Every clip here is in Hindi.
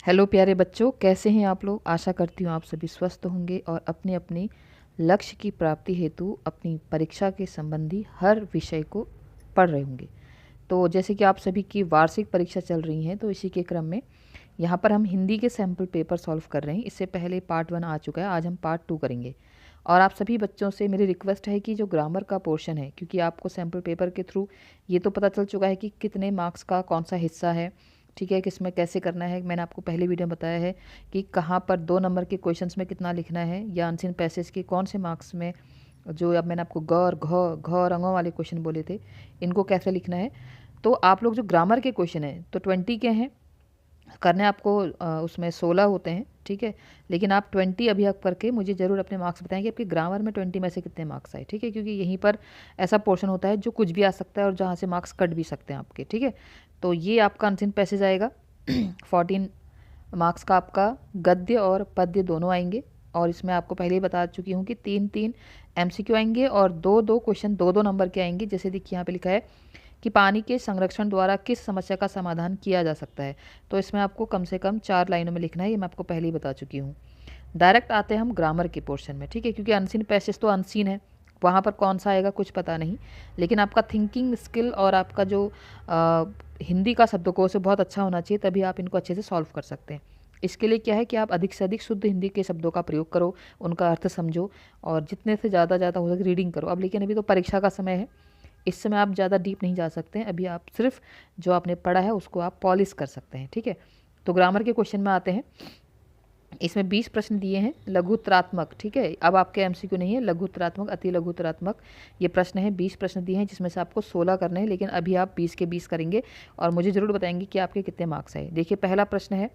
हेलो प्यारे बच्चों, कैसे हैं आप लोग। आशा करती हूँ आप सभी स्वस्थ होंगे और अपने अपने लक्ष्य की प्राप्ति हेतु अपनी परीक्षा के संबंधी हर विषय को पढ़ रहे होंगे। तो जैसे कि आप सभी की वार्षिक परीक्षा चल रही हैं, तो इसी के क्रम में यहाँ पर हम हिंदी के सैम्पल पेपर सॉल्व कर रहे हैं। इससे पहले पार्ट 1 आ चुका है, आज हम पार्ट 2 करेंगे। और आप सभी बच्चों से मेरी रिक्वेस्ट है कि जो ग्रामर का पोर्शन है, क्योंकि आपको सैम्पल पेपर के थ्रू ये तो पता चल चुका है कि कितने मार्क्स का कौन सा हिस्सा है, ठीक है, किसमें कैसे करना है। मैंने आपको पहले वीडियो में बताया है कि कहाँ पर 2 नंबर के क्वेश्चंस में कितना लिखना है, या अनसीन पैसेज के कौन से मार्क्स में, जो अब मैंने आपको ग और घ और अंगों वाले क्वेश्चन बोले थे, इनको कैसे लिखना है। तो आप लोग जो ग्रामर के क्वेश्चन हैं तो 20 के हैं करने आपको, उसमें 16 होते हैं, ठीक है। लेकिन आप 20 अभी आप करके मुझे ज़रूर अपने मार्क्स बताएं कि आपके ग्रामर में 20 में से कितने मार्क्स आए, ठीक है। क्योंकि यहीं पर ऐसा पोर्शन होता है जो कुछ भी आ सकता है और जहाँ से मार्क्स कट भी सकते हैं आपके, ठीक है। तो ये आपका अनसीन पैसेज आएगा 14 मार्क्स का आपका गद्य और पद्य दोनों आएंगे। और इसमें आपको पहले ही बता चुकी हूँ कि 3-3 MCQ आएंगे और 2-2 क्वेश्चन 2-2 नंबर के आएंगे। जैसे देखिए यहाँ पे लिखा है कि पानी के संरक्षण द्वारा किस समस्या का समाधान किया जा सकता है। तो इसमें आपको कम से कम 4 लाइनों में लिखना है, ये मैं आपको पहले ही बता चुकी हूँ। डायरेक्ट आते हैं हम ग्रामर के पोर्शन में, ठीक है। क्योंकि अनसीन पैसेज तो अनसीन है, वहाँ पर कौन सा आएगा कुछ पता नहीं। लेकिन आपका थिंकिंग स्किल और आपका जो हिंदी का शब्दकोश है बहुत अच्छा होना चाहिए, तभी आप इनको अच्छे से सॉल्व कर सकते हैं। इसके लिए क्या है कि आप अधिक से अधिक शुद्ध हिंदी के शब्दों का प्रयोग करो, उनका अर्थ समझो और जितने से ज़्यादा हो सके रीडिंग करो। अब लेकिन अभी तो परीक्षा का समय है, इस समय आप ज़्यादा डीप नहीं जा सकते हैं। अभी आप सिर्फ जो आपने पढ़ा है उसको आप पॉलिश कर सकते हैं, ठीक है। तो ग्रामर के क्वेश्चन में आते हैं। इसमें 20 प्रश्न दिए हैं लघुतरात्मक, ठीक है। अब आपके MCQ नहीं है, लघुतरात्मक, अति लघुतरात्मक ये प्रश्न है। 20 प्रश्न दिए हैं जिसमें से आपको 16 करने हैं, लेकिन अभी आप 20 के 20 करेंगे और मुझे ज़रूर बताएंगे कि आपके कितने मार्क्स आए। देखिए पहला प्रश्न है,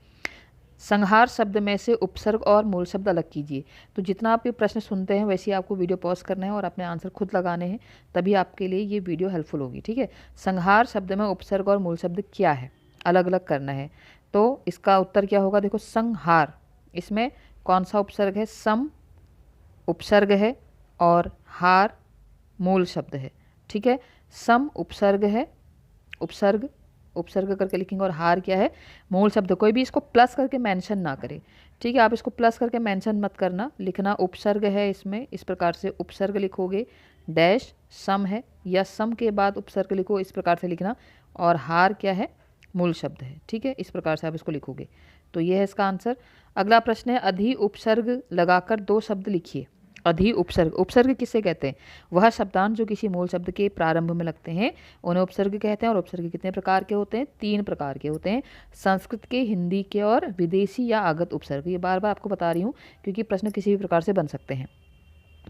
संहार शब्द में से उपसर्ग और मूल शब्द अलग कीजिए। तो जितना आप ये प्रश्न सुनते हैं वैसे ही आपको वीडियो पॉज करना है और अपने आंसर खुद लगाने हैं, तभी आपके लिए ये वीडियो हेल्पफुल होगी, ठीक है। संहार शब्द में उपसर्ग और मूल शब्द क्या है, अलग अलग करना है। तो इसका उत्तर क्या होगा, देखो संहार, इसमें कौन सा उपसर्ग है, सम उपसर्ग है और हार मूल शब्द है, ठीक है। सम उपसर्ग है, उपसर्ग उपसर्ग करके लिखेंगे और हार क्या है, मूल शब्द। कोई भी इसको प्लस करके मेंशन ना करे, ठीक है। आप इसको प्लस करके मेंशन मत करना, लिखना उपसर्ग है इसमें, इस प्रकार से उपसर्ग लिखोगे, डैश सम है या सम के बाद उपसर्ग लिखो, इस प्रकार से लिखना। और हार क्या है, मूल शब्द है, ठीक है। इस प्रकार से आप इसको लिखोगे तो ये है इसका आंसर। अगला प्रश्न है, अधि उपसर्ग लगाकर 2 शब्द लिखिए। अधि उपसर्ग, उपसर्ग किसे कहते हैं, वह शब्दांश जो किसी मूल शब्द के प्रारंभ में लगते हैं उन्हें उपसर्ग कहते हैं। और उपसर्ग कितने प्रकार के होते हैं, 3 प्रकार के होते हैं, संस्कृत के, हिंदी के और विदेशी या आगत उपसर्ग। ये बार बार आपको बता रही हूँ क्योंकि प्रश्न किसी भी प्रकार से बन सकते हैं,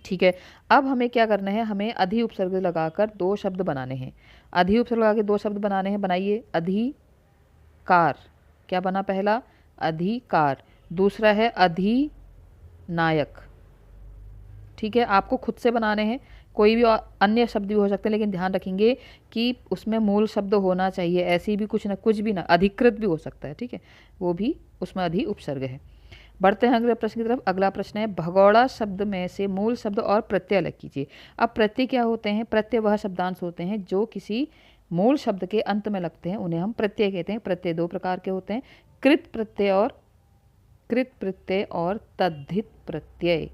ठीक है। अब हमें क्या करना है, हमें अधि उपसर्ग लगाकर 2 शब्द बनाने हैं। अधि उपसर्ग लगा के 2 शब्द बनाने हैं, बनाइए। अधिकार, क्या बना पहला, अधिकार। दूसरा है अधिनायक, ठीक है। आपको खुद से बनाने हैं, कोई भी अन्य शब्द भी हो सकते हैं, लेकिन ध्यान रखेंगे कि उसमें मूल शब्द होना चाहिए। ऐसी भी कुछ ना कुछ भी ना, अधिकृत भी हो सकता है, ठीक है, वो भी उसमें अधि उपसर्ग है। बढ़ते हैं अगले प्रश्न की तरफ। अगला प्रश्न है, भगोड़ा शब्द में से मूल शब्द और प्रत्यय अलग कीजिए। अब प्रत्यय क्या होते हैं, प्रत्यय वह शब्दांश होते हैं जो किसी मूल शब्द के अंत में लगते हैं, उन्हें हम प्रत्यय कहते हैं। प्रत्यय 2 प्रकार के होते हैं, कृत प्रत्यय और तद्धित प्रत्यय,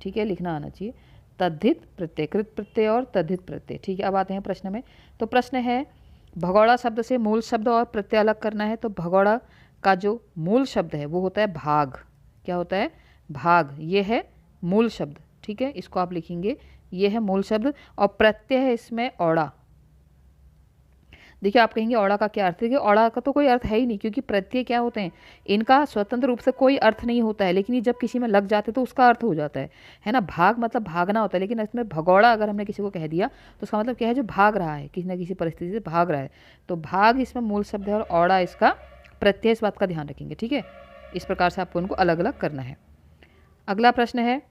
ठीक है, लिखना आना चाहिए। तद्धित प्रत्यय, कृत प्रत्यय और तद्धित प्रत्यय, ठीक है। अब आते हैं प्रश्न में। तो प्रश्न है, भगोड़ा शब्द से मूल शब्द और प्रत्यय अलग करना है। तो भगोड़ा का जो मूल शब्द है वो होता है भाग, क्या होता है, भाग, ये है मूल शब्द, ठीक है। इसको आप लिखेंगे, ये है मूल शब्द। और प्रत्यय है इसमें औड़ा। देखिए आप कहेंगे औड़ा का क्या अर्थ है, कि औड़ा का तो कोई अर्थ है ही नहीं, क्योंकि प्रत्यय क्या होते हैं, इनका स्वतंत्र रूप से कोई अर्थ नहीं होता है, लेकिन ये जब किसी में लग जाते तो उसका अर्थ हो जाता है ना। भाग मतलब भागना होता है, लेकिन इसमें भगौड़ा अगर हमने किसी को कह दिया तो उसका मतलब क्या है, जो भाग रहा है, किसी न किसी परिस्थिति से भाग रहा है। तो भाग इसमें मूल शब्द है और औड़ा इसका प्रत्यय, इस बात का ध्यान रखेंगे, ठीक है। इस प्रकार से आपको उनको अलग अलग करना है। अगला प्रश्न है,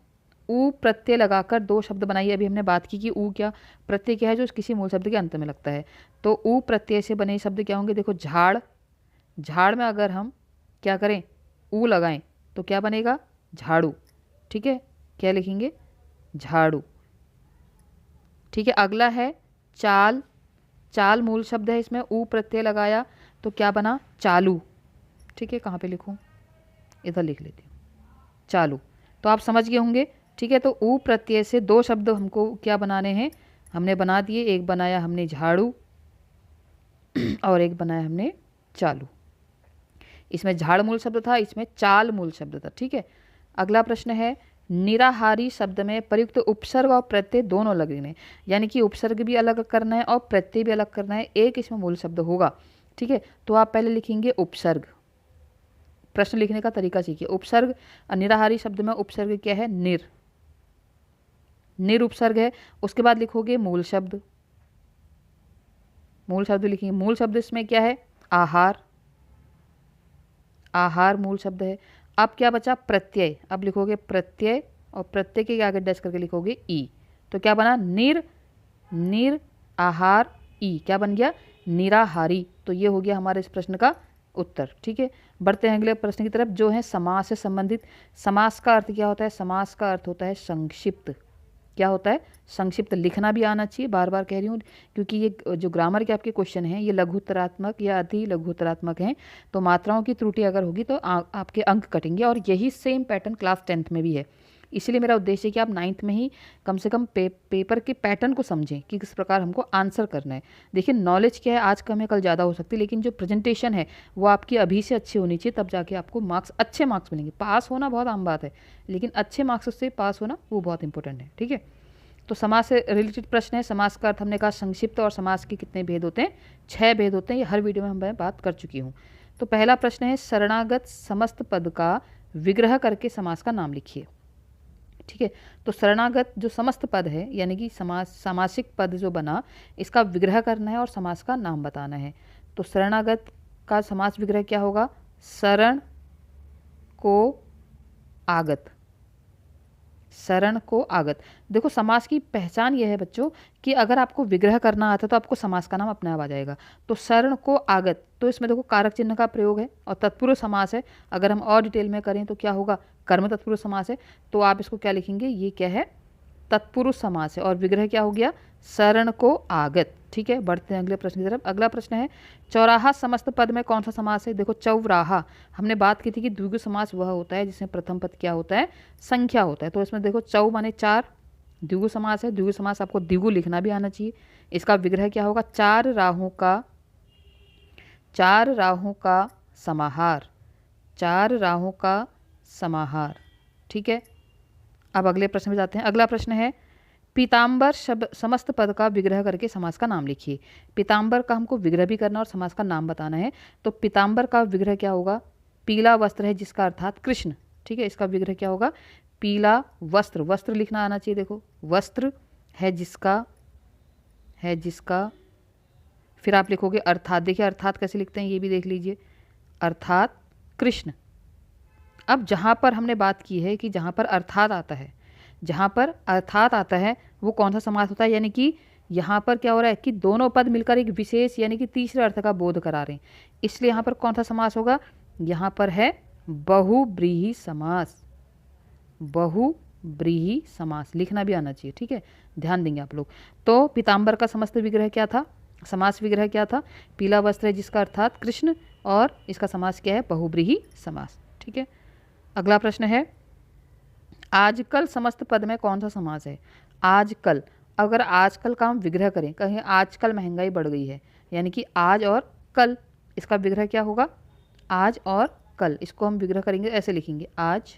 ऊ प्रत्यय लगाकर 2 शब्द बनाइए। अभी हमने बात की कि ऊ क्या, प्रत्यय क्या है, जो किसी मूल शब्द के अंत में लगता है। तो ऊ प्रत्यय से बने शब्द क्या होंगे, देखो झाड़, झाड़ में अगर हम क्या करें, ऊ लगाएं तो क्या बनेगा, झाड़ू, ठीक है। क्या लिखेंगे, झाड़ू, ठीक है। अगला है चाल, चाल मूल शब्द है, इसमें ऊ प्रत्यय लगाया तो क्या बना, चालू, ठीक है। कहाँ पे लिखूं, इधर लिख लेती हूँ, चालू। तो आप समझ गए होंगे, ठीक है। तो ऊ प्रत्यय से दो शब्द हमको क्या बनाने हैं, हमने बना दिए। एक बनाया हमने झाड़ू और एक बनाया हमने चालू। इसमें झाड़ मूल शब्द था, इसमें चाल मूल शब्द था, ठीक है। अगला प्रश्न है, निराहारी शब्द में प्रयुक्त उपसर्ग और प्रत्यय दोनों अलग लिखने, यानी कि उपसर्ग भी अलग करना है और प्रत्यय भी अलग करना है। एक इसमें मूल शब्द होगा, ठीक है। तो आप पहले लिखेंगे उपसर्ग। प्रश्न लिखने का तरीका सीखिए। उपसर्ग, निराहारी शब्द में उपसर्ग क्या है, निर, निर उपसर्ग है। उसके बाद लिखोगे मूल शब्द, मूल शब्द लिखेंगे। मूल शब्द इसमें क्या है, आहार, आहार मूल शब्द है। अब क्या बचा, प्रत्यय। अब लिखोगे प्रत्यय और प्रत्यय के आगे डैश करके लिखोगे ई। तो क्या बना, निर, निर आहार ई, क्या बन गया, निराहारी। तो ये हो गया हमारे इस प्रश्न का उत्तर, ठीक है। बढ़ते हैं अगले प्रश्न की तरफ, जो है समास से संबंधित। समास का अर्थ क्या होता है, समास का अर्थ होता है संक्षिप्त। क्या होता है, संक्षिप्त। लिखना भी आना चाहिए, बार बार कह रही हूँ, क्योंकि ये जो ग्रामर के आपके क्वेश्चन हैं ये लघुत्तरात्मक या अति लघुत्तरात्मक हैं। तो मात्राओं की त्रुटि अगर होगी तो आपके अंक कटेंगे, और यही सेम पैटर्न क्लास 10th में भी है। इसलिए मेरा उद्देश्य है कि आप 9th में ही कम से कम पेपर के पैटर्न को समझें कि किस प्रकार हमको आंसर करना है। देखिए नॉलेज क्या है, आज कम है कल ज़्यादा हो सकती है, लेकिन जो प्रेजेंटेशन है वो आपकी अभी से अच्छी होनी चाहिए, तब जाके आपको मार्क्स, अच्छे मार्क्स मिलेंगे। पास होना बहुत आम बात है, लेकिन अच्छे मार्क्स से पास होना वो बहुत इंपॉर्टेंट है, ठीक है। तो समास से रिलेटेड प्रश्न है। समास का अर्थ हमने कहा संक्षिप्त, और समास के कितने भेद होते हैं, 6 भेद होते हैं। ये हर वीडियो में मैं बात कर चुकी हूँ। तो पहला प्रश्न है, शरणागत समस्त पद का विग्रह करके समास का नाम लिखिए, ठीक है। तो शरणागत जो समस्त पद है, यानी कि सामासिक पद जो बना, इसका विग्रह करना है और समास का नाम बताना है। तो शरणागत का समास विग्रह क्या होगा, शरण को आगत, शरण को आगत। देखो समास की पहचान यह है बच्चों कि अगर आपको विग्रह करना आता है तो आपको समास का नाम अपने आप आ जाएगा। तो शरण को आगत, तो इसमें देखो कारक चिन्ह का प्रयोग है और तत्पुरुष समास है। अगर हम और डिटेल में करें तो क्या होगा, कर्म तत्पुरुष समास है। तो आप इसको क्या लिखेंगे, ये क्या है, तत्पुरुष समास है, और विग्रह क्या हो गया, शरण को आगत, ठीक है। बढ़ते हैं अगले प्रश्न की तरफ। अगला प्रश्न है, चौराहा समस्त पद में कौन सा समास है। देखो चौराहा, हमने बात की थी कि द्विगु समास वह होता है जिसमें प्रथम पद क्या होता है, संख्या होता है। तो इसमें देखो चौ माने 4, द्विगु समास है। द्विगु समास आपको द्विगु लिखना भी आना चाहिए। इसका विग्रह क्या होगा, चार राहों का समाहार, चार राहों का समाहार, ठीक है। अब अगले प्रश्न में जाते हैं। अगला प्रश्न है, पीताम्बर शब्द समस्त पद का विग्रह करके समास का नाम लिखिए। पीताम्बर का हमको विग्रह भी करना और समास का नाम बताना है। तो पीताम्बर का विग्रह क्या होगा, पीला वस्त्र है जिसका अर्थात कृष्ण, ठीक है। इसका विग्रह क्या होगा, पीला वस्त्र, वस्त्र लिखना आना चाहिए। देखो वस्त्र है जिसका, फिर आप लिखोगे अर्थात। देखिए अर्थात कैसे लिखते हैं ये भी देख लीजिए, अर्थात कृष्ण। अब जहाँ पर हमने बात की है कि जहाँ पर अर्थात आता है, जहाँ पर अर्थात आता है वो कौन सा समास होता है, यानी कि यहाँ पर क्या हो रहा है कि दोनों पद मिलकर एक विशेष यानी कि तीसरे अर्थ का बोध करा रहे हैं। इसलिए यहाँ पर कौन सा समास होगा, यहाँ पर है बहुब्रीहि समास, बहुब्रीहि समास लिखना भी आना चाहिए, ठीक है। ध्यान देंगे आप लोग। तो पीताम्बर का समस्त विग्रह क्या था, समास विग्रह क्या था, पीला वस्त्र है जिसका अर्थात कृष्ण, और इसका समास क्या है, बहुब्रीहि समास, ठीक है। अगला प्रश्न है, आजकल समस्त पद में कौन सा समास है। आजकल, अगर आजकल का हम विग्रह करें, कहें आजकल महंगाई बढ़ गई है, यानी कि आज और कल, इसका विग्रह क्या होगा, आज और कल। इसको हम विग्रह करेंगे, ऐसे लिखेंगे, आज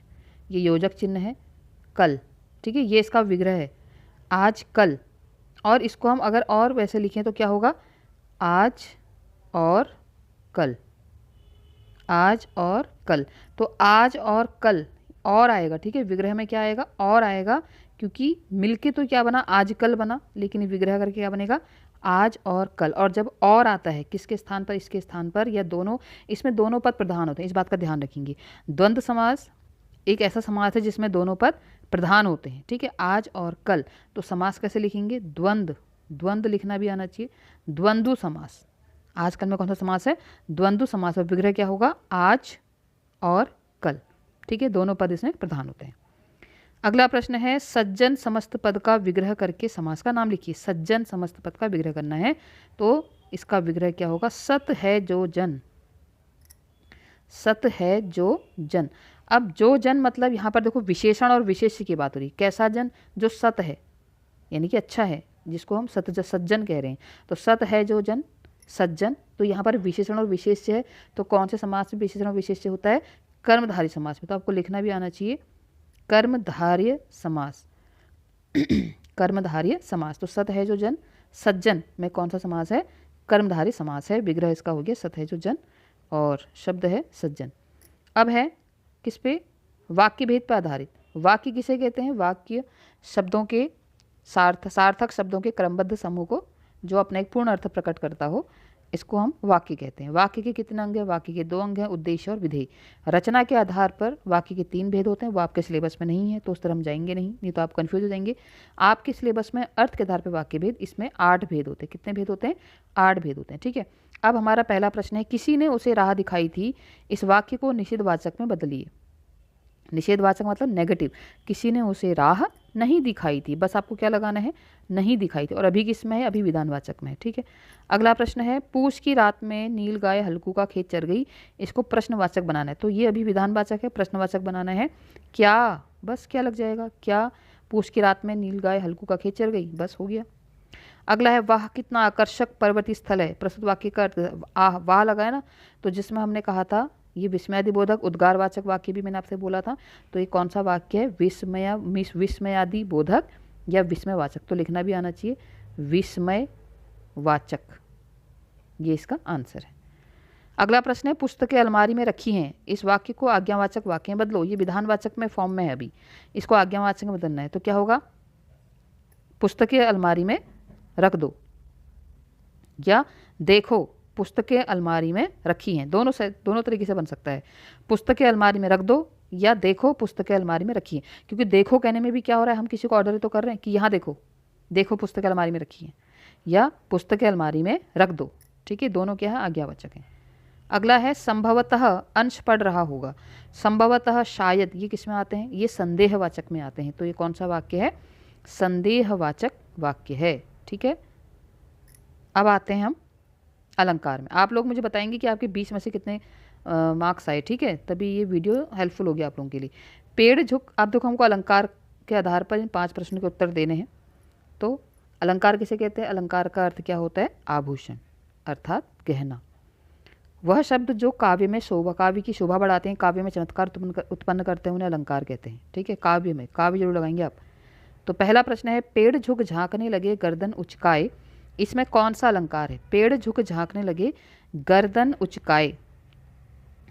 ये योजक चिन्ह है, कल, ठीक है, ये इसका विग्रह है, आज कल। और इसको हम अगर और वैसे लिखें तो क्या होगा, आज और कल, आज और कल। तो आज और कल और आएगा, ठीक है। विग्रह में क्या आएगा, और आएगा, क्योंकि मिलके तो क्या बना, आजकल बना, लेकिन विग्रह करके क्या बनेगा, आज और कल। और जब और आता है किसके स्थान पर, इसके स्थान पर, या दोनों, इसमें दोनों पद प्रधान होते हैं, इस बात का ध्यान रखेंगे। द्वंद्व समास एक ऐसा समास है जिसमें दोनों पद प्रधान होते हैं, ठीक है, आज और कल। तो समास कैसे लिखेंगे, द्वंद्व, द्वंद्व लिखना भी आना चाहिए, द्वंद्व समास। आजकल में कौन सा समास है, द्वंद्व समास, और विग्रह क्या होगा, आज और कल, ठीक है, दोनों पद इसमें प्रधान होते हैं। अगला प्रश्न है, सज्जन समस्त पद का विग्रह करके समास का नाम लिखिए। सज्जन समस्त पद का विग्रह करना है, तो इसका विग्रह क्या होगा, सत है जो जन, सत है जो जन। अब जो जन मतलब यहाँ पर देखो विशेषण और विशेष्य की बात हो रही। कैसा जन? जो सत है, यानी कि अच्छा है, जिसको हम सज्जन कह रहे हैं। तो सत है जो जन, सज्जन। तो यहाँ पर विशेषण और विशेष्य है, तो कौन से समास में विशेषण और विशेष्य होता है? कर्मधारय समास में। तो आपको लिखना भी आना चाहिए कर्मधारय समास। कर्मधारय समास। तो सत है जो जन, सज्जन में कौन सा समास है? कर्मधारय समास है। विग्रह इसका हो गया सत है जो जन और शब्द है सज्जन। अब है किस पे? वाक्य भेद पर आधारित। वाक्य किसे कहते हैं? वाक्य शब्दों के सार्थक शब्दों के क्रमबद्ध समूह को जो अपना एक पूर्ण अर्थ प्रकट करता हो, इसको हम वाक्य कहते हैं। वाक्य के कितने अंग हैं? वाक्य के 2 अंग हैं, उद्देश्य और विधेय। रचना के आधार पर वाक्य के 3 भेद होते हैं। वो आपके सिलेबस में नहीं है तो उस तरह हम जाएंगे नहीं तो आप कंफ्यूज हो जाएंगे। आपके सिलेबस में अर्थ के आधार पर वाक्य भेद, इसमें 8 भेद होते हैं। कितने भेद होते हैं? 8 भेद होते हैं। ठीक है, अब हमारा पहला प्रश्न है, किसी ने उसे राह दिखाई थी, इस वाक्य को निषेधवाचक में बदलिए। निषेधवाचक मतलब नेगेटिव। किसी ने उसे राह नहीं दिखाई थी, बस आपको क्या लगाना है? नहीं दिखाई थी। और अभी किस में है? अभी विधानवाचक में है। ठीक है, अगला प्रश्न है, पूस की रात में नील गाय हल्कू का खेत चर गई, इसको प्रश्नवाचक बनाना है। तो ये अभी विधानवाचक है, प्रश्नवाचक बनाना है। क्या? बस क्या लग जाएगा? क्या? पूस की रात में नील गाय हल्कू का खेत चर गई, बस हो गया। अगला है, वाह कितना आकर्षक पर्वतीय स्थल है। प्रस्तुत वाक्य का अर्थ वाह लगाया ना, तो जिसमें हमने कहा था ये विस्मयादिबोधक उद्गारवाचक वाक्य भी मैंने आपसे बोला था। तो ये कौन सा वाक्य है? विस्मयादिबोधक या विस्मयवाचक। तो लिखना भी आना चाहिए विस्मयवाचक, ये इसका आंसर है। अगला प्रश्न है, पुस्तकें अलमारी में रखी हैं, इस वाक्य को आज्ञावाचक वाक्य में बदलो। ये विधानवाचक में फॉर्म में है, अभी इसको आज्ञावाचक में बदलना है। तो क्या होगा? पुस्तकें अलमारी में रख दो, या देखो पुस्तकें अलमारी में रखी हैं। दोनों तरीके से बन सकता है। पुस्तकें अलमारी में रख दो या देखो पुस्तकें अलमारी में रखी हैं। क्योंकि देखो कहने में भी क्या हो रहा है? हम किसी को ऑर्डर तो कर रहे हैं कि यहाँ देखो, देखो पुस्तकें अलमारी में रखी हैं, या पुस्तकें अलमारी में रख दो। ठीक है, दोनों क्या है? आज्ञावाचक है। अगला है, संभवतः अंश पढ़ रहा होगा। संभवतः, शायद, ये किस में आते हैं? ये संदेहवाचक में आते हैं। तो ये कौन सा वाक्य है? संदेहवाचक वाक्य है। ठीक है, अब आते हैं हम अलंकार में। आप लोग मुझे बताएंगे कि आपके 20 में से कितने मार्क्स आए। ठीक है, तभी ये वीडियो हेल्पफुल होगी आप लोगों के लिए। पेड़ झुक, आप देखो हमको अलंकार के आधार पर इन 5 प्रश्नों के उत्तर देने हैं। तो अलंकार किसे कहते हैं? अलंकार का अर्थ क्या होता है? आभूषण, अर्थात गहना। वह शब्द जो काव्य में शोभा, काव्य की शोभा बढ़ाते हैं, काव्य में चमत्कार उत्पन्न करते हैं, उन्हें अलंकार कहते हैं। ठीक है, काव्य में, काव्य जरूर लगाएंगे आप। तो पहला प्रश्न है, पेड़ झुक झांकने लगे गर्दन उचकाए, इसमें कौन सा अलंकार है? पेड़ झुक झांकने लगे गर्दन उचकाए।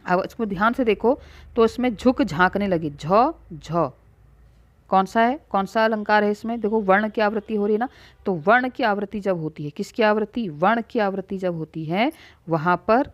अब इसको ध्यान से देखो तो इसमें झुक झांकने लगे, झ झ कौन सा है? कौन सा अलंकार है इसमें? देखो वर्ण की आवृत्ति हो रही है ना, तो वर्ण की आवृत्ति जब होती है, किसकी आवृत्ति? वर्ण की आवृत्ति जब होती है, वहां पर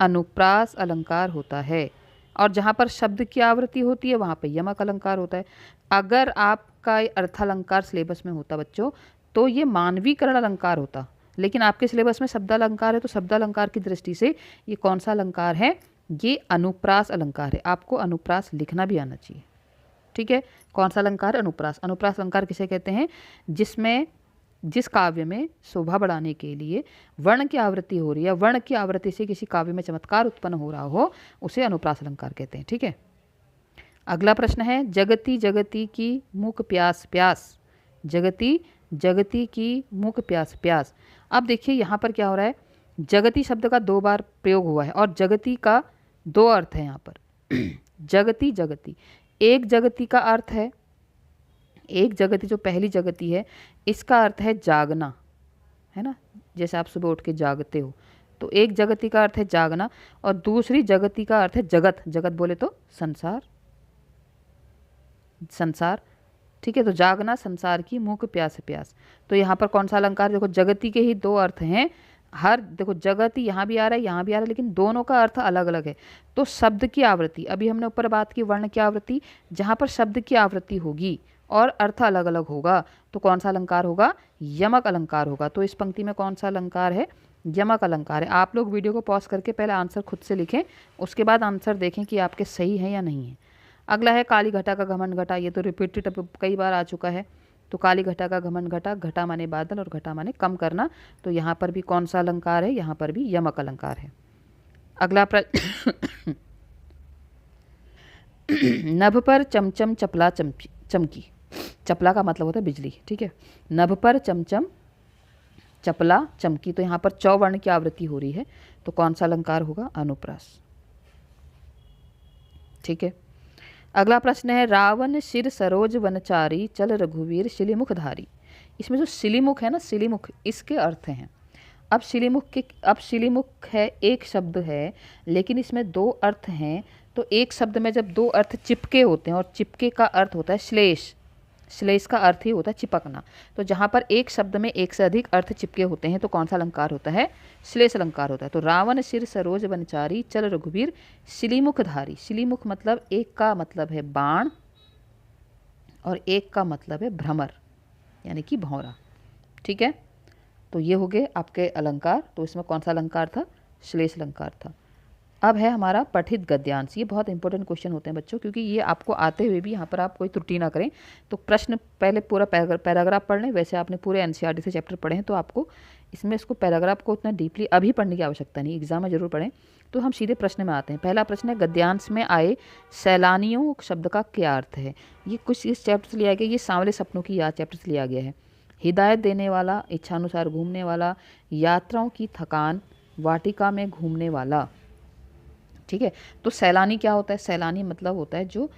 अनुप्रास अलंकार होता है। और जहां पर शब्द की आवृत्ति होती है वहां पर यमक अलंकार होता है। अगर आपका अर्थालंकार सिलेबस में होता बच्चों, तो ये मानवीकरण अलंकार होता, लेकिन आपके सिलेबस में शब्दालंकार है, तो शब्दालंकार की दृष्टि से ये कौन सा अलंकार है? ये अनुप्रास अलंकार है। आपको अनुप्रास लिखना भी आना चाहिए। ठीक है, कौन सा अलंकार? अनुप्रास। अनुप्रास अलंकार किसे कहते हैं? जिस काव्य में शोभा बढ़ाने के लिए वर्ण की आवृत्ति हो रही है, वर्ण की आवृत्ति से किसी काव्य में चमत्कार उत्पन्न हो रहा हो, उसे अनुप्रास अलंकार कहते हैं। ठीक है, अगला प्रश्न है, जगती जगती की मुख प्यास प्यास, जगती जगती की मुख प्यास प्यास। अब देखिए यहाँ पर क्या हो रहा है? जगती शब्द का 2 बार प्रयोग हुआ है और जगती का 2 अर्थ है यहाँ पर। जगती जगती, एक जगती का अर्थ है, एक जगती जो पहली जगती है, इसका अर्थ है जागना, है ना, जैसे आप सुबह उठ के जागते हो, तो एक जगती का अर्थ है जागना, और दूसरी जगती का अर्थ है जगत। जगत बोले तो संसार, संसार। ठीक है, तो जागना, संसार की, मुख प्यास प्यास। तो यहाँ पर कौन सा अलंकार? देखो जगती के ही 2 अर्थ हैं। हर देखो जगती यहाँ भी आ रहा है, यहाँ भी आ रहा है, लेकिन दोनों का अर्थ अलग अलग है। तो शब्द की आवृत्ति, अभी हमने ऊपर बात की वर्ण की आवृत्ति, जहाँ पर शब्द की आवृत्ति होगी और अर्थ अलग अलग होगा, तो कौन सा अलंकार होगा? यमक अलंकार होगा। तो इस पंक्ति में कौन सा अलंकार है? यमक अलंकार है। आप लोग वीडियो को पॉज करके पहले आंसर खुद से लिखें, उसके बाद आंसर देखें कि आपके सही है या नहीं है। अगला है, काली घटा का घमंड घटा। ये तो रिपीटेड कई बार आ चुका है। तो काली घटा का घमंड घटा, घटा माने बादल और घटा माने कम करना। तो यहाँ पर भी कौन सा अलंकार है? यहाँ पर भी यमक अलंकार है। अगला नभ पर चमचम चपला चमकी। चपला का मतलब होता है बिजली, ठीक है। नभ पर चमचम चपला चमकी, तो यहाँ पर चौवर्ण की आवृत्ति हो रही है, तो कौन सा अलंकार होगा? अनुप्रास, ठीक है। अगला प्रश्न है रावण शिर सरोज वनचारी चल रघुवीर शिलीमुख धारी। इसमें जो शिलीमुख है ना, शिलीमुख, इसके अर्थ हैं। अब शिलीमुख है, एक शब्द है, लेकिन इसमें दो अर्थ हैं। तो एक शब्द में जब दो अर्थ चिपके होते हैं, और चिपके का अर्थ होता है श्लेष, श्लेष का अर्थ ही होता है चिपकना। तो जहाँ पर एक शब्द में एक से अधिक अर्थ चिपके होते हैं तो कौन सा अलंकार होता है? श्लेष अलंकार होता है। तो रावण शिर सरोज वनचारी चल रघुवीर शिलीमुख धारी। शिलीमुख मतलब एक का मतलब है बाण और एक का मतलब है भ्रमर, यानी कि भौरा, ठीक है। तो ये हो गए आपके अलंकार। तो इसमें कौन सा अलंकार था? श्लेष अलंकार था। अब है हमारा पठित गद्यांश। ये बहुत इंपॉर्टेंट क्वेश्चन होते हैं बच्चों, क्योंकि ये आपको आते हुए भी यहाँ पर आप कोई त्रुटि ना करें। तो प्रश्न पहले पूरा पैराग्राफ पढ़ लें। वैसे आपने पूरे एनसीईआरटी से चैप्टर पढ़े हैं, तो आपको इसमें इसको पैराग्राफ को उतना डीपली अभी पढ़ने की आवश्यकता नहीं, एग्जाम में जरूर पढ़ें। तो हम सीधे प्रश्न में आते हैं। पहला प्रश्न है गद्यांश में आए सैलानियों शब्द का क्या अर्थ है? ये कुछ इस चैप्टर से लिया गया, ये सांवले सपनों की याद चैप्टर से लिया गया है। हिदायत देने वाला, इच्छानुसार घूमने वाला, यात्राओं की थकान, वाटिका में घूमने वाला, ठीक है। तो सैलानी क्या होता है? सैलानी मतलब होता है जो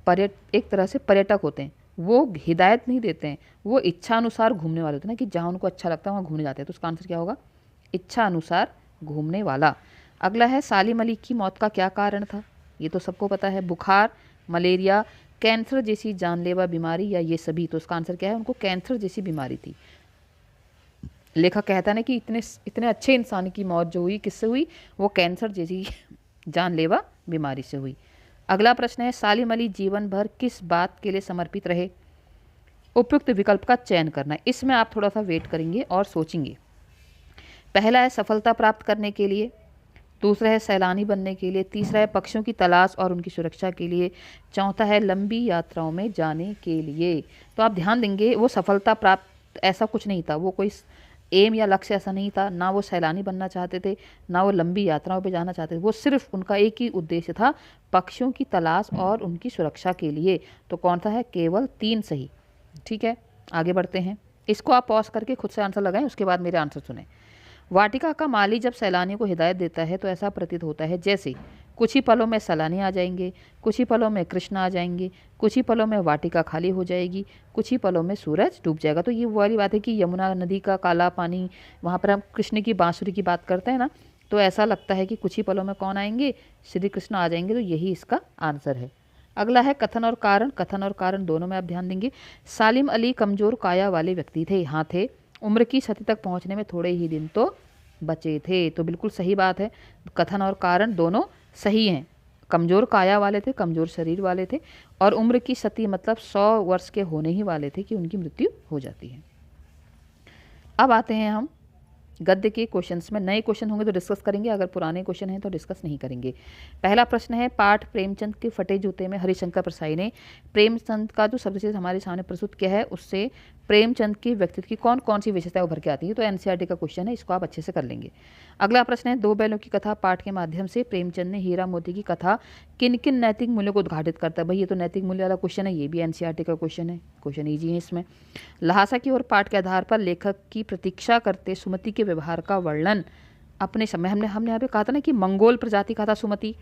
एक तरह से पर्यटक होते हैं। वो हिदायत नहीं देते हैं, वो इच्छा अनुसार घूमने वाले होते हैं ना, कि जहाँ उनको अच्छा लगता है वहाँ घूमने जाते हैं। तो उसका आंसर क्या होगा? इच्छा अनुसार घूमने वाला। अगला है सालिम अली की मौत का क्या कारण था? ये तो सबको पता है, बुखार, मलेरिया, कैंसर जैसी जानलेवा बीमारी या ये सभी। तो उसका आंसर क्या है? उनको कैंसर जैसी बीमारी थी। लेखक कहता है ना कि इतने अच्छे इंसान की मौत जो हुई किससे हुई? वो कैंसर जैसी जानलेवा बीमारी से हुई। अगला प्रश्न है सालिम अली जीवन भर किस बात के लिए समर्पित रहे? उपयुक्त विकल्प का चयन करना है। इसमें आप थोड़ा सा वेट करेंगे और सोचेंगे। पहला है सफलता प्राप्त करने के लिए, दूसरा है सैलानी बनने के लिए, तीसरा है पक्षियों की तलाश और उनकी सुरक्षा के लिए, चौथा है लंबी यात्राओं में जाने के लिए। तो आप ध्यान देंगे, वो सफलता प्राप्त ऐसा कुछ नहीं था, वो कोई एम या लक्ष्य ऐसा नहीं था, ना वो सैलानी बनना चाहते थे, ना वो लंबी यात्राओं पे जाना चाहते थे। वो सिर्फ उनका एक ही उद्देश्य था, पक्षियों की तलाश और उनकी सुरक्षा के लिए। तो कौन सा है? केवल 3 सही, ठीक है। आगे बढ़ते हैं। इसको आप पॉज करके खुद से आंसर लगाएं, उसके बाद मेरे आंसर सुने। वाटिका का माली जब सैलानियों को हिदायत देता है तो ऐसा प्रतीत होता है जैसे कुछ ही पलों में सैलानी आ जाएंगे, कुछ ही पलों में कृष्ण आ जाएंगे, कुछ ही पलों में वाटिका खाली हो जाएगी, कुछ ही पलों में सूरज डूब जाएगा। तो ये वो वाली बात है कि यमुना नदी का काला पानी, वहाँ पर हम कृष्ण की बांसुरी की बात करते हैं ना, तो ऐसा लगता है कि कुछ ही पलों में कौन आएंगे? श्री कृष्ण आ जाएंगे। तो यही इसका आंसर है। अगला है कथन और कारण। कथन और कारण दोनों में आप ध्यान देंगे। सालिम अली कमजोर काया वाले व्यक्ति थे, हाँ थे। उम्र की क्षति तक पहुंचने में थोड़े ही दिन तो बचे थे। तो बिल्कुल सही बात है, कथन और कारण दोनों सही हैं। कमजोर काया वाले थे, कमजोर शरीर वाले थे, और उम्र की क्षति मतलब 100 वर्ष के होने ही वाले थे कि उनकी मृत्यु हो जाती है। अब आते हैं हम गद्य के क्वेश्चंस में। नए क्वेश्चन होंगे तो डिस्कस करेंगे, अगर पुराने क्वेश्चन हैं तो डिस्कस नहीं करेंगे। पहला प्रश्न है पाठ प्रेमचंद के फटे जूते में हरिशंकर प्रसाई ने प्रेमचंद का जो शब्दशेष हमारे सामने प्रस्तुत किया है उससे प्रेमचंद के व्यक्तित्व की कौन कौन सी विशेषताएं उभर के आती है? तो एनसीईआरटी का क्वेश्चन है, इसको आप अच्छे से कर लेंगे। अगला प्रश्न है दो बैलों की कथा पाठ के माध्यम से प्रेमचंद ने हीरा मोती की कथा किन किन नैतिक मूल्यों को उद्घाटित करता है? भाई ये तो नैतिक मूल्य वाला क्वेश्चन है, ये भी एनसीईआरटी का क्वेश्चन है, क्वेश्चन ईजी है इसमें। लहासा की और पाठ के आधार पर लेखक की प्रतीक्षा करते सुमति के व्यवहार का वर्णन अपने समय। हमने यहाँ पे कहा था ना कि मंगोल प्रजाति का था सुमति,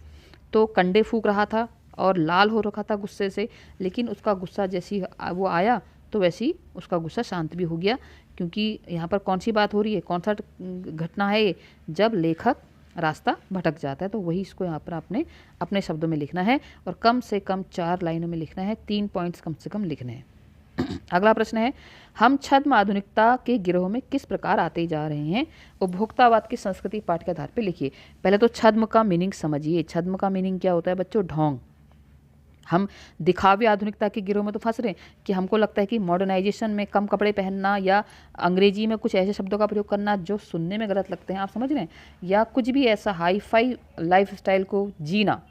तो कंडे फूंक रहा था और लाल हो रखा था गुस्से से, लेकिन उसका गुस्सा जैसी वो आया तो वैसी उसका गुस्सा शांत भी हो गया। क्योंकि यहाँ पर कौन सी बात हो रही है, कौन सा घटना है ये? जब लेखक रास्ता भटक जाता है। तो वही इसको यहाँ पर आपने अपने शब्दों में लिखना है और कम से कम 4 लाइनों में लिखना है, 3 पॉइंट्स कम से कम लिखने हैं। अगला प्रश्न है हम छद्म आधुनिकता के गिरोह में किस प्रकार आते जा रहे हैं? उपभोक्तावाद की संस्कृति पाठ के आधार पर लिखिए। पहले तो छद्म का मीनिंग समझिए। छद्म का मीनिंग क्या होता है बच्चों? ढोंग। हम दिखावे आधुनिकता के गिरोह में तो फंस रहे हैं कि हमको लगता है कि मॉडर्नाइजेशन में कम कपड़े पहनना या अंग्रेजी में कुछ ऐसे शब्दों का प्रयोग करना जो सुनने में गलत लगते हैं, आप समझ रहे हैं, या कुछ भी ऐसा हाई फाई लाइफ स्टाइल को जीना,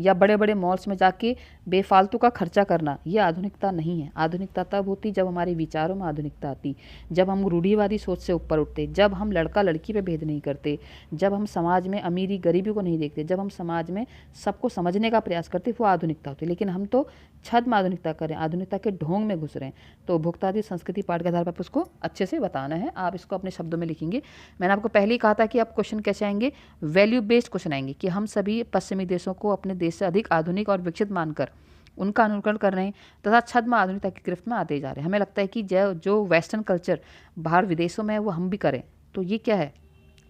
या बड़े बड़े मॉल्स में जाके बेफालतू का खर्चा करना, ये आधुनिकता नहीं है। आधुनिकता तब होती जब हमारे विचारों में आधुनिकता आती, जब हम रूढ़िवादी सोच से ऊपर उठते, जब हम लड़का लड़की पे भेद नहीं करते, जब हम समाज में अमीरी गरीबी को नहीं देखते, जब हम समाज में सबको समझने का प्रयास करते, वो आधुनिकता होती। लेकिन हम तो छद्म आधुनिकता करें, आधुनिकता के ढोंग में घुस रहे हैं। तो उपभोक्तावादी संस्कृति पाठ के आधार पर उसको अच्छे से बताना है। आप इसको अपने शब्दों में लिखेंगे। मैंने आपको पहले ही कहा था कि आप क्वेश्चन कैसे आएंगे, वैल्यू बेस्ड क्वेश्चन आएंगे, कि हम सभी पश्चिमी देशों को अपने देश से अधिक आधुनिक और विकसित मानकर उनका अनुकरण कर रहे हैं तथा छद्म आधुनिकता की गिरफ्त में आते जा रहे हैं। हमें लगता है कि जो वेस्टर्न कल्चर बाहर विदेशों में है वो हम भी करें। तो ये क्या है,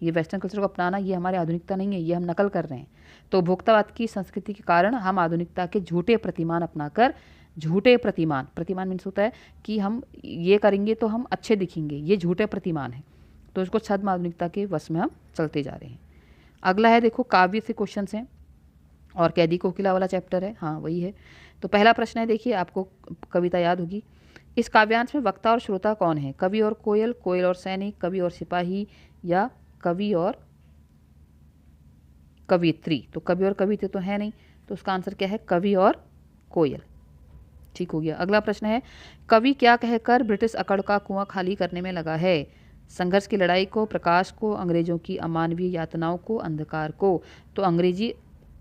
ये वेस्टर्न कल्चर को अपनाना ये हमारी आधुनिकता नहीं है, ये हम नकल कर रहे हैं। तो उपभोक्तावाद की संस्कृति के कारण हम आधुनिकता के झूठे प्रतिमान अपनाकर, झूठे प्रतिमान मीन्स होता है कि हम ये करेंगे तो हम अच्छे दिखेंगे, ये झूठे प्रतिमान है। तो इसको छद्म आधुनिकता के वश में हम चलते जा रहे हैं। अगला है, देखो काव्य से क्वेश्चन हैं और कैदी कोकिला वाला चैप्टर है, हाँ वही है। तो पहला प्रश्न है, देखिए आपको कविता याद होगी। इस काव्यांश में वक्ता और श्रोता कौन है? कवि और कोयल, कोयल और सैनिक, कवि और सिपाही, या कवि और कवियत्री? तो कवि और कवित्री तो है नहीं, तो उसका आंसर क्या है? कवि और कोयल। ठीक हो गया। अगला प्रश्न है, कवि क्या कहकर ब्रिटिश अकड़ का कुआं खाली करने में लगा है? संघर्ष की लड़ाई को, प्रकाश को, अंग्रेजों की अमानवीय यातनाओं को, अंधकार को? तो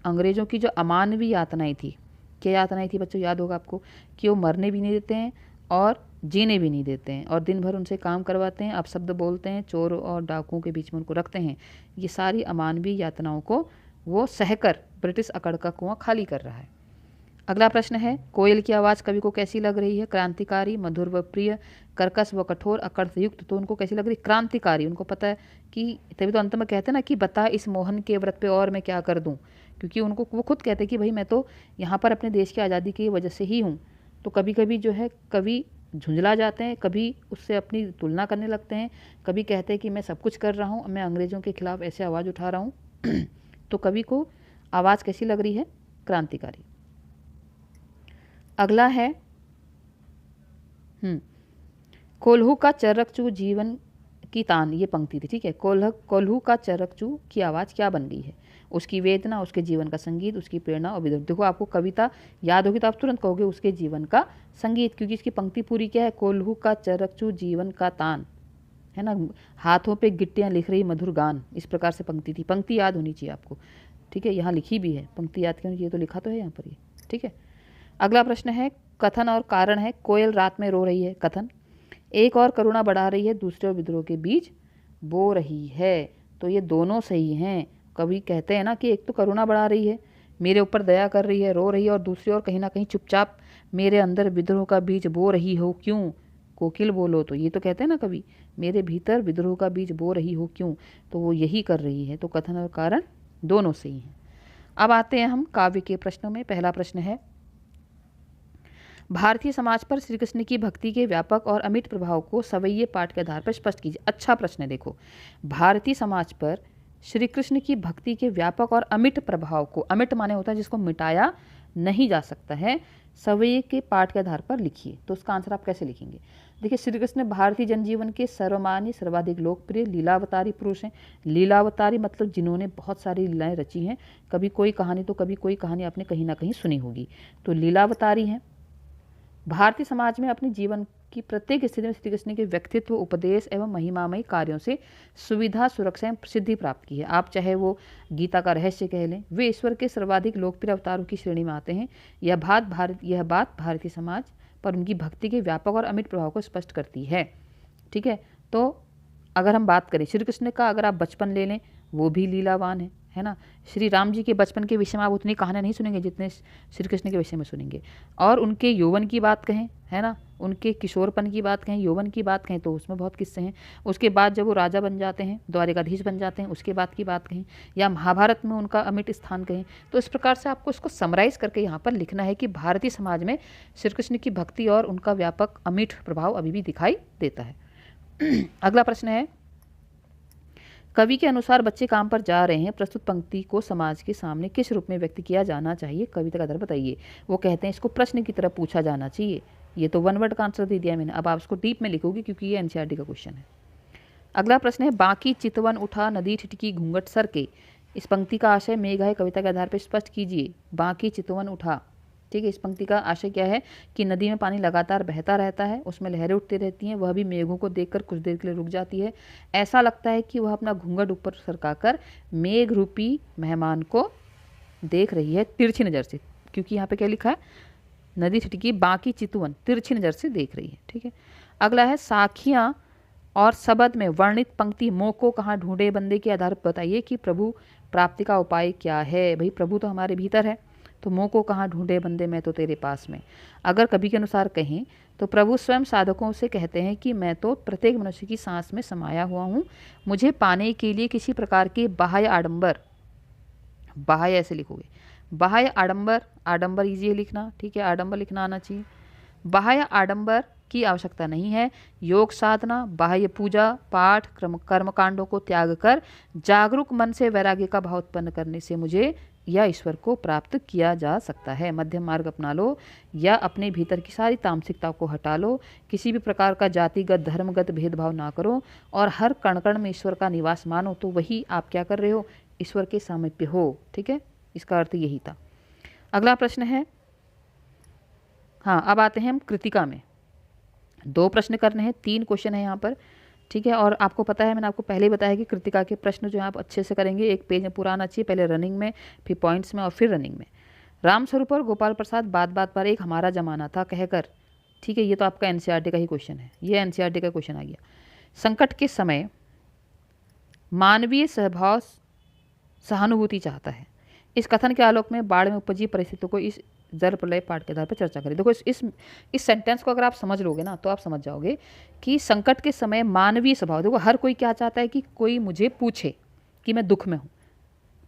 अंग्रेजों की जो अमानवीय यातनाएं थी, क्या यातनाएं थी बच्चों, याद होगा आपको, कि वो मरने भी नहीं देते हैं और जीने भी नहीं देते हैं और दिन भर उनसे काम करवाते हैं, अपशब्द बोलते हैं, चोर और डाकुओं के बीच में उनको रखते हैं। ये सारी अमानवीय यातनाओं को वो सहकर ब्रिटिश अकड़ का कुआं खाली कर रहा है। अगला प्रश्न है, कोयल की आवाज़ कवि को कैसी लग रही है? क्रांतिकारी, मधुर व प्रिय, कर्कश व कठोर, अकड़ से युक्त। तो उनको कैसी लग रही? क्रांतिकारी। उनको पता है कि, तभी तो अंत में कहते हैं ना कि बता इस मोहन के व्रत पे और मैं क्या कर दूं, क्योंकि उनको वो खुद कहते हैं कि भाई मैं तो यहाँ पर अपने देश की आज़ादी की वजह से ही हूँ। तो कभी कभी जो है कवि झुंझला जाते हैं, कभी उससे अपनी तुलना करने लगते हैं, कभी कहते हैं कि मैं सब कुछ कर रहा हूँ, मैं अंग्रेज़ों के खिलाफ ऐसे आवाज़ उठा रहा हूँ। तो कवि को आवाज़ कैसी लग रही है? क्रांतिकारी। अगला है, कोल्हू का चरकचू जीवन की तान, ये पंक्ति थी, ठीक है। कोल्हू का चरकचू की आवाज़ क्या बन गई है? उसकी वेदना, उसके जीवन का संगीत, उसकी प्रेरणा और विद्रोह। देखो आपको कविता याद होगी तो आप तुरंत कहोगे उसके जीवन का संगीत, क्योंकि इसकी पंक्ति पूरी क्या है? कोल्हू का चरकचू जीवन का तान, है ना, हाथों पे गिट्टियाँ लिख रही मधुर गान, इस प्रकार से पंक्ति थी। पंक्ति याद होनी चाहिए आपको, ठीक है, यहाँ लिखी भी है, पंक्ति याद क्यों, ये तो लिखा तो है यहाँ पर ये, ठीक है। अगला प्रश्न है, कथन और कारण है, कोयल रात में रो रही है, कथन। एक और करुणा बढ़ा रही है, दूसरे और विद्रोह के बीच बो रही है। तो ये दोनों सही हैं। कभी कहते हैं ना कि एक तो करुणा बढ़ा रही है, मेरे ऊपर दया कर रही है, रो रही है, और दूसरी ओर कहीं ना कहीं चुपचाप मेरे अंदर विद्रोह का बीज बो रही हो क्यों? कोकिल बोलो। तो ये तो कहते हैं ना कभी, मेरे भीतर विद्रोह का बीज बो रही हो क्यों? तो वो यही कर रही है। तो कथन और कारण दोनों सही हैं। अब आते हैं हम काव्य के प्रश्नों में। पहला प्रश्न है, भारतीय समाज पर श्री कृष्ण की भक्ति के व्यापक और अमिट प्रभाव को सवैये पाठ के आधार पर स्पष्ट कीजिए। अच्छा प्रश्न है। देखो, भारतीय समाज पर श्री कृष्ण की भक्ति के व्यापक और अमिट प्रभाव को, अमिट माने होता है जिसको मिटाया नहीं जा सकता है, सवैये के पाठ के आधार पर लिखिए। तो उसका आंसर आप कैसे लिखेंगे? देखिए, श्री कृष्ण भारतीय जनजीवन के सर्वमान्य, सर्वाधिक लोकप्रिय लीलावतारी पुरुष हैं। लीलावतारी मतलब जिन्होंने बहुत सारी लीलाएं रची हैं। कभी कोई कहानी तो कभी कोई कहानी आपने कहीं ना कहीं सुनी होगी। तो लीलावतारी हैं। भारतीय समाज में अपने जीवन की प्रत्येक स्थिति में श्री कृष्ण के व्यक्तित्व, उपदेश एवं महिमामयी कार्यों से सुविधा, सुरक्षा एवं प्रसिद्धि प्राप्त की है। आप चाहे वो गीता का रहस्य कह लें, वे ईश्वर के सर्वाधिक लोकप्रिय अवतारों की श्रेणी में आते हैं। यह बात भारतीय समाज पर उनकी भक्ति के व्यापक और अमिट प्रभाव को स्पष्ट करती है। ठीक है, तो अगर हम बात करें श्री कृष्ण का, अगर आप बचपन ले लें, वो भी लीलावान है ना। श्री राम जी के बचपन के विषय में आप उतनी कहानियाँ नहीं सुनेंगे जितने श्री कृष्ण के विषय में सुनेंगे। और उनके यौवन की बात कहें, है ना, उनके किशोरपन की बात कहें, यौवन की बात कहें, तो उसमें बहुत किस्से हैं। उसके बाद जब वो राजा बन जाते हैं, द्वारिकाधीश बन जाते हैं, उसके बाद की बात कहें, या महाभारत में उनका अमिट स्थान कहें। तो इस प्रकार से आपको इसको समराइज़ करके यहाँ पर लिखना है कि भारतीय समाज में श्री कृष्ण की भक्ति और उनका व्यापक अमिट प्रभाव अभी भी दिखाई देता है। अगला प्रश्न है, कवि के अनुसार बच्चे काम पर जा रहे हैं, प्रस्तुत पंक्ति को समाज के सामने किस रूप में व्यक्त किया जाना चाहिए? कविता का आधार बताइए। वो कहते हैं इसको प्रश्न की तरह पूछा जाना चाहिए। ये तो वन वर्ड का आंसर दे दिया मैंने। अब आप इसको डीप में लिखोगे क्योंकि ये एनसीईआरटी का क्वेश्चन है। अगला प्रश्न है, बाकी चितवन उठा, नदी ठिठकी, घूंघट सर के, इस पंक्ति का आशय मेघ है कविता के आधार पर स्पष्ट कीजिए। बाकी चितवन उठा। ठीक है, इस पंक्ति का आशय क्या है कि नदी में पानी लगातार बहता रहता है, उसमें लहरें उठती रहती हैं, वह भी मेघों को देखकर कुछ देर के लिए रुक जाती है। ऐसा लगता है कि वह अपना घूंघट ऊपर सरकाकर मेघ रूपी मेहमान को देख रही है तिरछी नज़र से, क्योंकि यहाँ पे क्या लिखा है, नदी छिटकी बाकी चितवन, तिरछी नज़र से देख रही है। ठीक है, अगला है साखियाँ और शब्द में वर्णित पंक्ति मोह को कहाँ ढूंढे बंदे के आधार पर बताइए कि प्रभु प्राप्ति का उपाय क्या है। भाई प्रभु तो हमारे भीतर है, तो मोह को कहाँ ढूंढे बंदे, मैं तो तेरे पास में। अगर कवि के अनुसार कहें तो प्रभु स्वयं साधकों से कहते हैं कि मैं तो प्रत्येक मनुष्य की सांस में समाया हुआ हूँ, मुझे पाने के लिए किसी प्रकार के बाह्य आडंबर, बाह्य ऐसे लिखोगे, बाह्य आडंबर, आडंबर ईजी है लिखना, ठीक है, आडंबर लिखना आना चाहिए। बाह्य आडंबर की आवश्यकता नहीं है। योग साधना, बाह्य पूजा पाठ कर्मकांडों को त्याग कर जागरूक मन से वैराग्य का भाव उत्पन्न करने से मुझे या ईश्वर को प्राप्त किया जा सकता है। मध्यम मार्ग अपना लो या अपने भीतर की सारी तामसिकता को हटा लो, किसी भी प्रकार का जातिगत धर्मगत भेदभाव ना करो और हर कण कण में ईश्वर का निवास मानो, तो वही आप क्या कर रहे हो, ईश्वर के सामीप्य हो। ठीक है, इसका अर्थ यही था। अगला प्रश्न है, हाँ अब आते हैं हम कृतिका में। 2 प्रश्न करने हैं, 3 क्वेश्चन है यहाँ पर। ठीक है, और आपको पता है, मैंने आपको पहले ही बताया कि कृतिका के प्रश्न जो है आप अच्छे से करेंगे, एक पेज में पूरा आना चाहिए, पहले रनिंग में, फिर पॉइंट्स में और फिर रनिंग में। रामस्वरूप और गोपाल प्रसाद बात बात पर एक हमारा जमाना था कहकर। ठीक है, ये तो आपका एनसीईआरटी का ही क्वेश्चन है, ये एनसीईआरटी का क्वेश्चन आ गया। संकट के समय मानवीय स्वभाव सहानुभूति चाहता है। इस कथन के आलोक में बाढ़ में उपजी परिस्थितियों को इस जल प्रलय पाठ के आधार पर चर्चा करें। देखो इस सेंटेंस को अगर आप समझ लोगे ना, तो आप समझ जाओगे कि संकट के समय मानवीय स्वभाव, देखो हर कोई क्या चाहता है कि कोई मुझे पूछे कि मैं दुख में हूँ,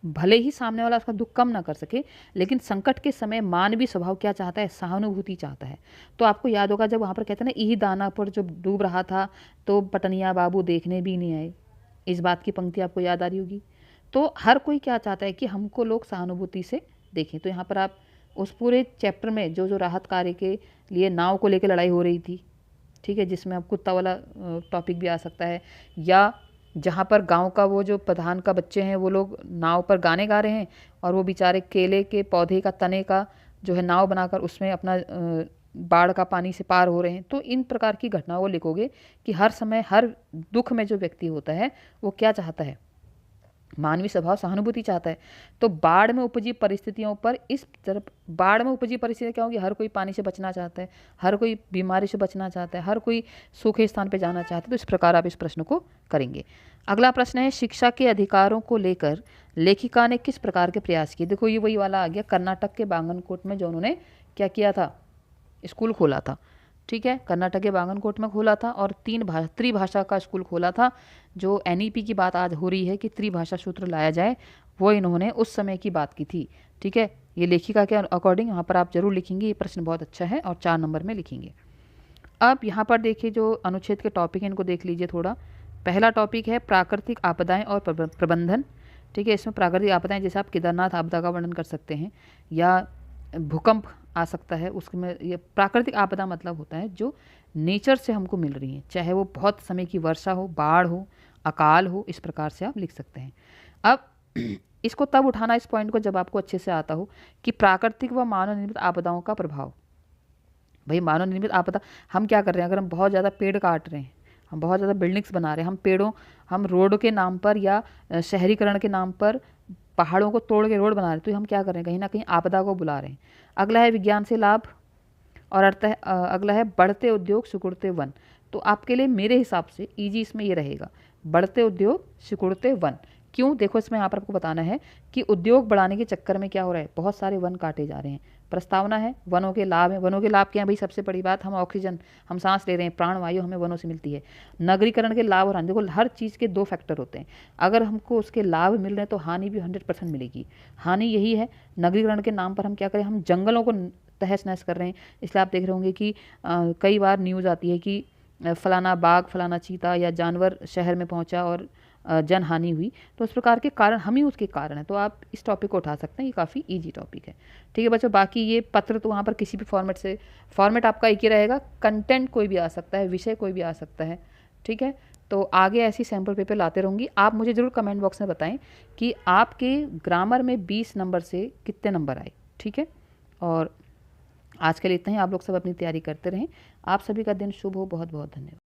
भले ही सामने वाला उसका दुख कम ना कर सके, लेकिन संकट के समय मानवीय स्वभाव क्या चाहता है, सहानुभूति चाहता है। तो आपको याद होगा जब वहाँ पर कहते हैं ना, ईही दाना पर जब डूब रहा था तो पटनिया बाबू देखने भी नहीं आए, इस बात की पंक्ति आपको याद आ रही होगी। तो हर कोई क्या चाहता है कि हमको लोग सहानुभूति से देखें। तो यहाँ पर आप उस पूरे चैप्टर में जो जो राहत कार्य के लिए नाव को लेकर लड़ाई हो रही थी, ठीक है, जिसमें अब कुत्ता वाला टॉपिक भी आ सकता है, या जहाँ पर गांव का वो जो प्रधान का बच्चे हैं वो लोग नाव पर गाने गा रहे हैं और वो बेचारे केले के पौधे का तने का जो है नाव बनाकर उसमें अपना बाढ़ का पानी से पार हो रहे हैं। तो इन प्रकार की घटनाओं को लिखोगे कि हर समय हर दुख में जो व्यक्ति होता है वो क्या चाहता है, मानवीय स्वभाव सहानुभूति चाहता है। तो बाढ़ में उपजी परिस्थितियों पर इस तरफ, बाढ़ में उपजी परिस्थितियाँ क्या होगी, हर कोई पानी से बचना चाहता है, हर कोई बीमारी से बचना चाहता है, हर कोई सूखे स्थान पर जाना चाहता है। तो इस प्रकार आप इस प्रश्न को करेंगे। अगला प्रश्न है, शिक्षा के अधिकारों को लेकर लेखिका ने किस प्रकार के प्रयास किए। देखो ये वही वाला आ गया, कर्नाटक के बागनकोट में जो उन्होंने क्या किया था, स्कूल खोला था। ठीक है, कर्नाटक के बागनकोट में खोला था और त्रिभाषा का स्कूल खोला था। जो एनईपी की बात आज हो रही है कि त्रिभाषा सूत्र लाया जाए, वो इन्होंने उस समय की बात की थी। ठीक है, ये लेखिका के अकॉर्डिंग यहाँ पर आप जरूर लिखेंगे, ये प्रश्न बहुत अच्छा है और 4 नंबर में लिखेंगे। अब यहाँ पर देखिए जो अनुच्छेद के टॉपिक हैं इनको देख लीजिए थोड़ा। पहला टॉपिक है प्राकृतिक आपदाएं और प्रबंधन। ठीक है, इसमें प्राकृतिक आपदाएं जैसे आप केदारनाथ आपदा का वर्णन कर सकते हैं या भूकंप आ सकता है, उसमें ये प्राकृतिक आपदा मतलब होता है जो नेचर से हमको मिल रही है, चाहे वो बहुत समय की वर्षा हो, बाढ़ हो, अकाल हो, इस प्रकार से आप लिख सकते हैं। अब इसको तब उठाना इस पॉइंट को जब आपको अच्छे से आता हो कि प्राकृतिक व मानव निर्मित आपदाओं का प्रभाव। भाई मानव निर्मित आपदा हम क्या कर रहे हैं, अगर हम बहुत ज़्यादा पेड़ काट रहे हैं, हम बहुत ज़्यादा बिल्डिंग्स बना रहे हैं, हम रोड के नाम पर या शहरीकरण के नाम पर पहाड़ों को तोड़ के रोड बना रहे हैं, तो हम क्या कर रहे हैं, कहीं ना कहीं आपदा को बुला रहे हैं। अगला है विज्ञान से लाभ और अगला है बढ़ते उद्योग सिकुड़ते वन। तो आपके लिए मेरे हिसाब से ईजी इसमें ये रहेगा, बढ़ते उद्योग सिकुड़ते वन। क्यों, देखो इसमें यहाँ पर आपको बताना है कि उद्योग बढ़ाने के चक्कर में क्या हो रहा है, बहुत सारे वन काटे जा रहे हैं। प्रस्तावना है, वनों के लाभ है। वनों के लाभ क्या है भाई, सबसे बड़ी बात, हम ऑक्सीजन, हम सांस ले रहे हैं, प्राणवायु हमें वनों से मिलती है। नगरीकरण के लाभ और हानि, देखो हर चीज़ के 2 फैक्टर होते हैं, अगर हमको उसके लाभ मिल रहे हैं तो हानि भी 100% मिलेगी। हानि यही है, नगरीकरण के नाम पर हम क्या करें, हम जंगलों को तहस नहस कर रहे हैं। इसलिए आप देख रहे होंगे कि कई बार न्यूज़ आती है कि फलाना बाघ, फलाना चीता या जानवर शहर में पहुंचा और जन हानि हुई। तो इस प्रकार के कारण हम ही उसके कारण हैं। तो आप इस टॉपिक को उठा सकते हैं, ये काफ़ी इजी टॉपिक है। ठीक है बच्चों, बाकी ये पत्र तो वहाँ पर किसी भी फॉर्मेट से, फॉर्मेट आपका एक ही रहेगा, कंटेंट कोई भी आ सकता है, विषय कोई भी आ सकता है। ठीक है, तो आगे ऐसी सैम्पल पेपर लाते रहूँगी। आप मुझे ज़रूर कमेंट बॉक्स में बताएं कि आपके ग्रामर में 20 नंबर से कितने नंबर आए, ठीक है। और आज के लिए इतना ही। आप लोग सब अपनी तैयारी करते रहें। आप सभी का दिन शुभ हो। बहुत बहुत धन्यवाद।